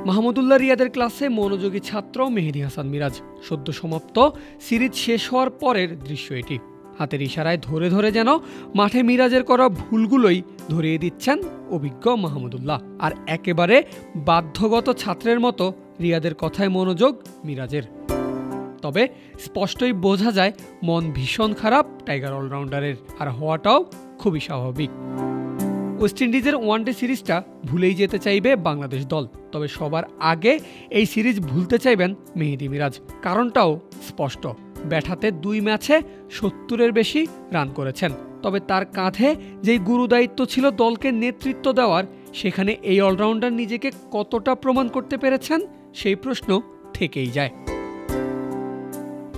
মাহমুদুল্লাহ রিয়াদের ক্লাসে মনোযোগী ছাত্র মেহেদী হাসান মিরাজ। সদ্য সমাপ্ত সিরিজ শেষ হওয়ার পরের দৃশ্য এটি। হাতের ইশারায় ধরে ধরে যেন মাঠে মিরাজের করা ভুলগুলোই ধরিয়ে দিচ্ছেন অভিজ্ঞ মাহমুদুল্লাহ। আর একেবারে বাধ্যগত ছাত্রের মতো রিয়াদের কথায় মনোযোগ মিরাজের। তবে স্পষ্টই বোঝা যায় মন ভীষণ খারাপ টাইগার অলরাউন্ডারের, আর হওয়াটাও খুবই স্বাভাবিক। ওয়েস্ট ইন্ডিজের ওয়ানডে সিরিজটা ভুলেই যেতে চাইবে বাংলাদেশ দল, তবে সবার আগে এই সিরিজ ভুলতে চাইবেন মেহেদী মিরাজ। কারণটাও স্পষ্ট, ব্যাট হাতে 2 ম্যাচে 70-এর বেশি রান করেছেন। তবে তার কাঁধে যেই গুরুদায়িত্ব ছিল দলকে নেতৃত্ব দেওয়ার, সেখানে এই অলরাউন্ডার নিজেকে কতটা প্রমাণ করতে পেরেছেন সেই প্রশ্ন থেকেই যায়।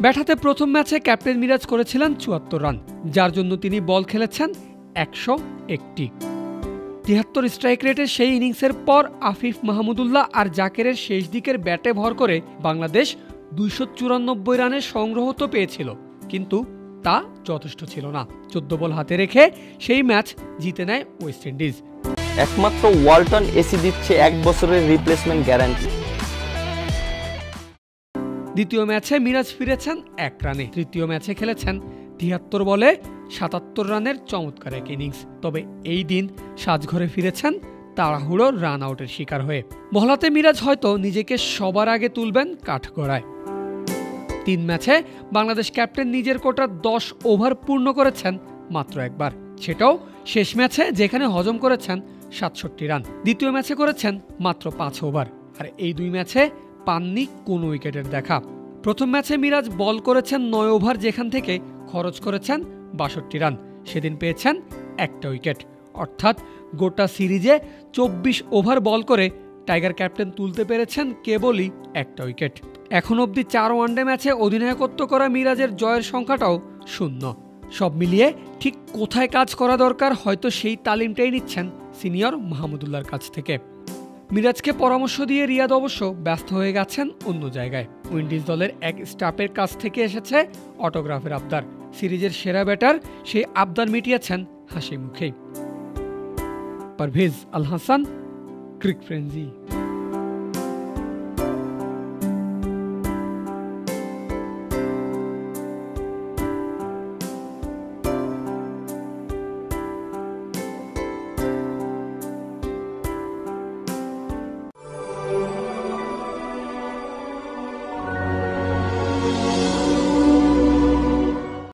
ব্যাট হাতে প্রথম ম্যাচে ক্যাপ্টেন মিরাজ করেছিলেন 74 রান, যার জন্য তিনি বল খেলেছেন 101টি। 73 স্ট্রাইক রেটের সেই ইনিংসের পর আফিফ মাহমুদুল্লাহ আর জাকেরের শেষ দিকের ব্যাটে ভর করে বাংলাদেশ 294 রানের সংগ্রহ তো পেয়েছিল, কিন্তু তা যথেষ্ট ছিল না। 14 বল হাতে রেখে সেই ম্যাচ জিতে নেয় ওয়েস্ট ইন্ডিজ। একমাত্র ওয়ালটন এসি দিচ্ছে 1 বছরের রিপ্লেসমেন্ট গ্যারান্টি। দ্বিতীয় ম্যাচে মিরাজ ফিরেছেন 1 রানে। তৃতীয় ম্যাচে খেলেছেন 73 বলে 77 রানের চমৎকার এক ইনিংস। তবে এই দিন সাজঘরে ফিরেছেন তাড়াহুড়োর রান আউটের শিকার হয়ে। বলাতে মিরাজ হয়তো নিজেকে সবার আগে তুলবেন কাঠগড়ায়। 3 ম্যাচে বাংলাদেশ ক্যাপ্টেন নিজের কোটা 10 ওভার পূর্ণ করেছেন মাত্র একবার, সেটাও শেষ ম্যাচে যেখানে হজম করেছেন 67 রান। দ্বিতীয় ম্যাচে করেছেন মাত্র 5 ওভার, আর এই 2 ম্যাচে পাননি কোনো উইকেটের দেখা। প্রথম ম্যাচে মিরাজ বল করেছেন 9 ওভার, যেখান থেকে খরচ করেছেন 62 রান। সেদিন পেয়েছেন 1টা উইকেট, অর্থাৎ গোটা সিরিজে 24 ওভার বল করে টাইগার ক্যাপ্টেন তুলতে পেরেছেন কেবলই 1টা উইকেট। এখন অবধি 4 ওয়ানডে ম্যাচে অধিনায়কত্ব করা মিরাজের জয়ের সংখ্যাটাও 0। সব মিলিয়ে ঠিক কোথায় কাজ করা দরকার, হয়তো সেই তালিমটাই নিচ্ছেন সিনিয়র মাহমুদুল্লাহর কাছ থেকে। মিরাজকে পরামর্শ দিয়ে রিয়াদ অবশ্য ব্যস্ত হয়ে গেছেন অন্য জায়গায়। উইন্ডিজ দলের এক স্টাফের কাছ থেকে এসেছে অটোগ্রাফের আবদার। সিরিজের সেরা ব্যাটার সেই আবদার মিটিয়েছেন হাসি মুখেই। পারভেজ আল হাসান, ক্রিক ফ্রেন্জি।